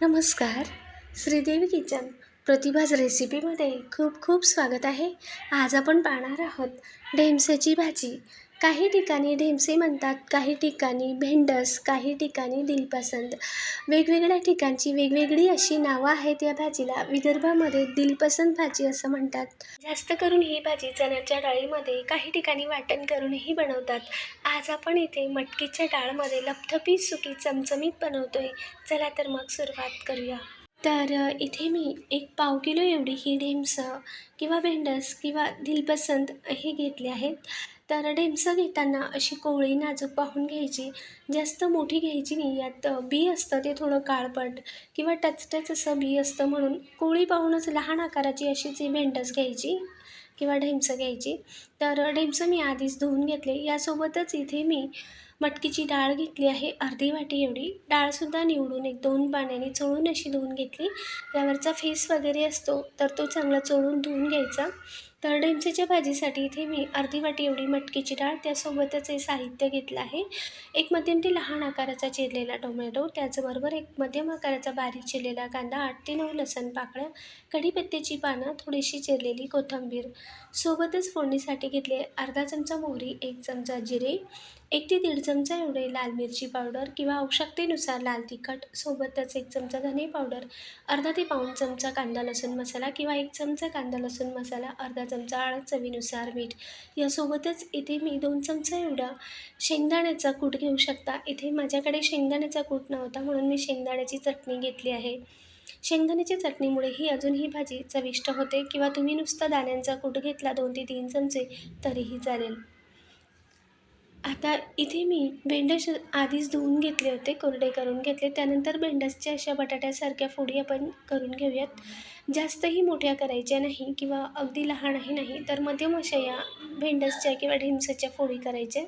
नमस्कार. श्रीदेवी किचन प्रतिभाज रेसिपीमध्ये खूप खूप स्वागत आहे. आज आपण पाहणार आहोत ढेमसेची भाजी. काही ठिकाणी ढेमसे म्हणतात, काही ठिकाणी भेंडस, काही ठिकाणी दिलपसंद. वेगवेगळ्या ठिकाणची वेगवेगळी अशी नावं आहेत या भाजीला. विदर्भामध्ये दिलपसंद भाजी असं म्हणतात. जास्त करून ही भाजी चण्याच्या डाळीमध्ये, काही ठिकाणी वाटण करूनही बनवतात. आज आपण इथे मटकीच्या डाळमध्ये लपथपीत सुकी चमचमीत बनवतोय. चला तर मग सुरुवात करूया. तर इथे मी एक पाव किलो एवढी ही ढेमसं किंवा भेंडस किंवा दिलपसंद हे घेतले आहेत. तर ढेमसं घेताना अशी कोवळी नाजूक पाहून घ्यायची. जास्त मोठी घ्यायची नाही. यात बी असतं ते थोडं काळपट किंवा टचटच असं बी असतं, म्हणून कोवळी पाहूनच लहान आकाराची अशी जी भेंडस घ्यायची किंवा ढेमसं घ्यायची. तर ढेमसं मी आधीच धुवून घेतले. यासोबतच इथे मी मटकीची डाळ घेतली आहे अर्धी वाटी एवढी. डाळसुद्धा निवडून 1-2 पाण्याने चोळून अशी धुवून घेतली. यावरचा फेस वगैरे असतो तर तो चांगला चोळून धुवून घ्यायचा. तर ढेमसेच्या भाजीसाठी इथे मी अर्धी वाटी एवढी मटकीची डाळ, त्यासोबतच हे साहित्य घेतलं आहे. एक मध्यम ते लहान आकाराचा चिरलेला टोमॅटो, त्याचबरोबर एक मध्यम आकाराचा बारीक चिरलेला कांदा, 8 ते 9 लसूण पाकळ्या, कढीपत्त्याची पानं, थोडीशी चिरलेली कोथिंबीर. सोबतच फोडणीसाठी घेतले अर्धा चमचा मोहरी, 1 चमचा जिरे, 1 ते 1.5 चमचा एवढे लाल मिरची पावडर किंवा आवश्यकतेनुसार लाल तिखट, सोबतच 1 चमचा धने पावडर, अर्धा ते पाऊण चमचा कांदा लसूण मसाला किंवा 1 चमचा कांदा लसूण मसाला, अर्धा चमचा हळद, चवीनुसार मीठ. यासोबतच इथे मी 2 चमचा एवढा शेंगदाण्याचा कूट घेऊ शकता. इथे माझ्याकडे शेंगदाण्याचा कूट नव्हता म्हणून मी शेंगदाण्याची चटणी घेतली आहे. शेंगदाण्याच्या चटणीमुळे ही अजून ही भाजी चविष्ट होते, किंवा तुम्ही नुसता दाण्यांचा कूट घेतला 2 ते 3 चमचे तरीही चालेल. आता इथे मी भेंडस आधीच धुवून घेतले होते, कोरडे करून घेतले. त्यानंतर भेंडसच्या अशा बटाट्यासारख्या फोडी आपण करून घेऊयात. जास्तही मोठ्या करायच्या नाही किंवा अगदी लहानही नाही, तर मध्यम अशा या भेंडसच्या किंवा ढेमसाच्या फोडी करायच्या.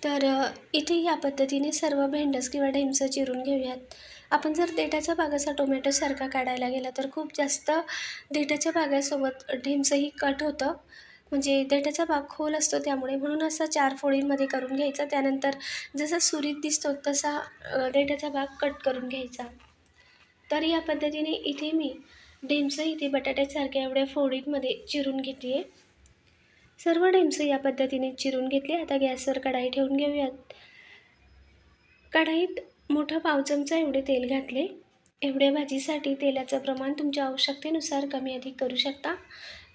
तर इथे या पद्धतीने सर्व भेंडस किंवा ढेमसं चिरून घेऊयात. आपण जर देठाचा भाग असा टोमॅटोसारखा काढायला गेला तर खूप जास्त देठाच्या भागासोबत ढेमसंही कट होतं. म्हणजे देठाचा भाग खोल असतो त्यामुळे, म्हणून असा 4 फोडींमध्ये करून घ्यायचा. त्यानंतर जसा सुरीत दिसतो तसा देठाचा भाग कट करून घ्यायचा. तर या पद्धतीने इथे मी ढेमसं इथे बटाट्यासारख्या एवढ्या फोडींमध्ये चिरून घेते आहे. सर्व ढेमसं या पद्धतीने चिरून घेतले. आता गॅसवर कढाई ठेवून घेऊयात. कढाईत मोठा पाव चमचा एवढे तेल घातले. एवढ्या भाजीसाठी तेलाचं प्रमाण तुमच्या आवश्यकतेनुसार कमी अधिक करू शकता.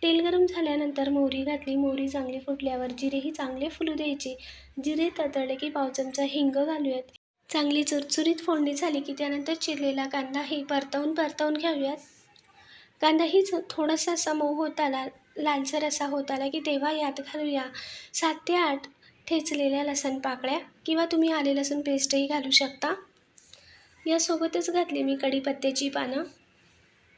तेल गरम झाल्यानंतर मोहरी घातली. मोहरी चांगली फुटल्यावर जिरेही चांगले फुलू द्यायचे. जिरे तळतळले की पाव चमचा हिंग घालूयात. चांगली चुरचुरीत फोडणी झाली की त्यानंतर चिरलेला कांदाही परतवून घेऊयात. कांदाही थोडासा असा मऊ होत आला, लालसर असा होत आला की तेव्हा यात घालूया 7 ते 8 ठेचलेल्या लसूण पाकळ्या, किंवा तुम्ही आले लसूण पेस्टही घालू शकता. यासोबतच घातली मी कढीपत्त्याची पानं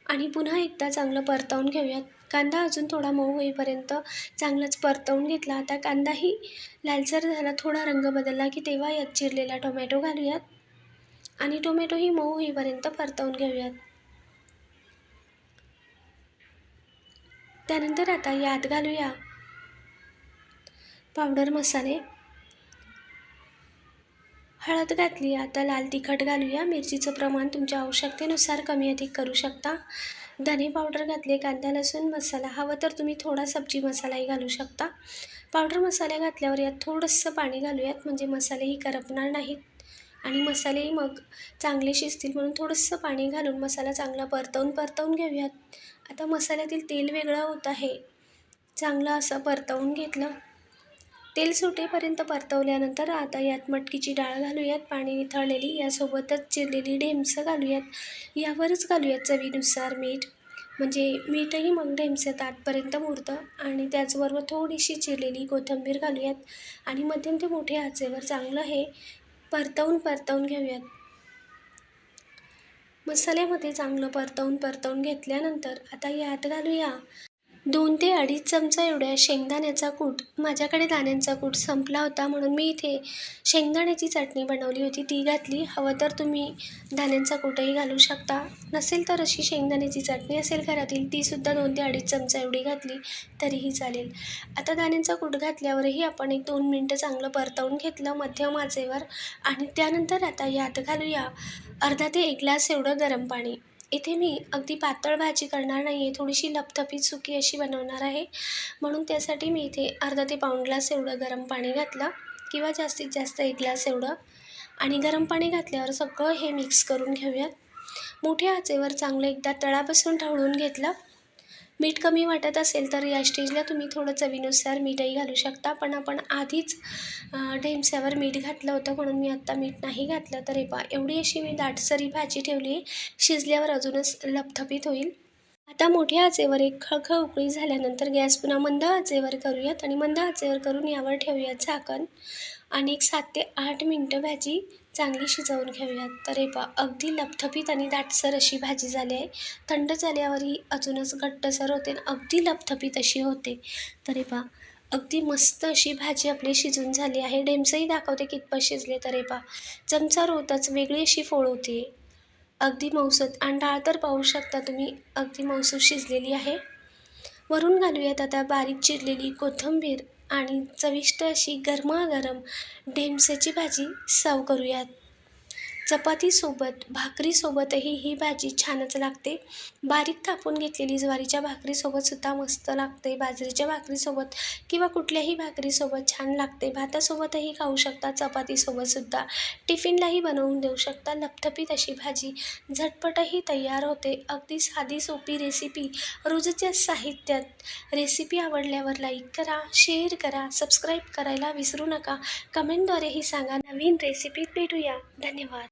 आणि पुन्हा एकदा चांगलं परतवून घेऊयात. कांदा अजून थोडा मऊ होईपर्यंत चांगलंच परतवून घेतला. आता कांदाही लालसर झाला, थोडा रंग बदलला की तेव्हा यात चिरलेला टोमॅटो घालूयात आणि टोमॅटोही मऊ होईपर्यंत परतवून घेऊयात. त्यानंतर आता यात घालूया पावडर मसाले. हळद घातली. आता लाल तिखट घालूया. मिरचीचं प्रमाण तुमच्या आवश्यकतेनुसार कमी अधिक करू शकता. धने पावडर घातले. कांदा लसूण मसाला, हवं तर तुम्ही थोडा सब्जी मसालाही घालू शकता. पावडर मसाले घातल्यावर यात थोडंसं पाणी घालूयात, म्हणजे मसालेही करपणार नाहीत आणि मसालेही मग चांगले शिजतील, म्हणून थोडंसं पाणी घालून मसाला चांगला परतवून घेऊयात. आता मसाल्यातील तेल वेगळं होत आहे. चांगलं असं परतवून घेतलं. तेल सुटेपर्यंत परतवल्यानंतर आता यात मटकीची डाळ घालूयात, पाणी निथळलेली. यासोबतच चिरलेली ढेमसं घालूयात. यावरच घालूयात चवीनुसार मीठ, म्हणजे मीठही मग ढेमस्यात आतपर्यंत मुरतं. आणि त्याचबरोबर थोडीशी चिरलेली कोथिंबीर घालूयात आणि मध्यम ते मोठ्या आचेवर चांगलं हे परतवून घेऊयात. मसाल्यामध्ये चांगलं परतवून घेतल्यानंतर आता यात घालूया 2 ते अडीच चमचा एवढ्या शेंगदाण्याचा कूट. माझ्याकडे दाण्यांचा कूट संपला होता म्हणून मी इथे शेंगदाण्याची चटणी बनवली होती ती घातली. हवं तर तुम्ही दाण्यांचा कूटही घालू शकता. नसेल तर अशी शेंगदाण्याची चटणी असेल घरातील तीसुद्धा 2 ते अडीच चमचा एवढी घातली तरीही चालेल. आता दाण्यांचा कूट घातल्यावरही आपण 1-2 मिनटं चांगलं परतवून घेतलं मध्यम आचेवर आणि त्यानंतर आता यात घालूया अर्धा ते 1 ग्लास एवढं गरम पाणी. इथे मी अगदी पातळ भाजी करणार नाही आहे, थोडीशी लपथपीत सुकी अशी बनवणार आहे. म्हणून त्यासाठी मी इथे अर्धा ते पाऊण ग्लास एवढं गरम पाणी घातलं किंवा जास्तीत जास्त 1 ग्लास एवढं आणि गरम पाणी घातल्यावर सगळं हे मिक्स करून घेऊयात. मोठ्या आचेवर चांगलं एकदा तळापासून ढवळून घेतलं. मीठ कमी वाटत असेल तर या स्टेजला तुम्ही थोडं चवीनुसार मीठही घालू शकता, पण आपण आधीच ढेमस्यावर मीठ घातलं होतं म्हणून मी आत्ता मीठ नाही घातलं. तर हे पहा एवढी अशी मी दाटसरी भाजी ठेवली आहे. शिजल्यावर अजूनच लपथपीत होईल. आता मोठ्या आचेवर एक खळखळ उकळी झाल्यानंतर गॅस पुन्हा मंद आचेवर करूयात आणि मंद आचेवर करून यावर ठेवूयात झाकण आणि एक 7 ते 8 मिनटं भाजी चांगली शिजवून घेऊयात. तर हे पहा अगदी लपथपीत आणि दाटसर अशी भाजी झाली आहे. थंड झाल्यावरही अजूनच घट्टसर होते आणि अगदी लपथपीत अशी होते. तर हे पहा अगदी मस्त अशी भाजी आपली शिजून झाली आहे. ढेमसंही दाखवते कितपत शिजले. तर हे पहा चमचा रोवताच वेगळी अशी फोड होती. अगदी मऊसूत आणि डाळ तर पाहू शकता तुम्ही अगदी मऊसूत शिजलेली आहे. वरून घालूयात आता बारीक चिरलेली कोथिंबीर आणि चविष्ट अशी गरमागरम ढेमस्याची भाजी सर्व करूयात. चपातीसोबत भाकरीसोबतही ही भाजी छानच लागते. बारीक थापून घेतलेली ज्वारीच्या भाकरीसोबतसुद्धा मस्त लागते. बाजरीच्या भाकरीसोबत किंवा कुठल्याही भाकरीसोबत छान लागते. भातासोबतही खाऊ शकता, चपातीसोबतसुद्धा. टिफिनलाही बनवून देऊ शकता. लपथपीत अशी भाजी झटपटही तयार होते. अगदी साधी सोपी रेसिपी रोजच्या साहित्यात. रेसिपी आवडल्यावर लाईक करा, शेअर करा, सबस्क्राईब करायला विसरू नका. कमेंटद्वारेही सांगा. नवीन रेसिपीत भेटूया. धन्यवाद.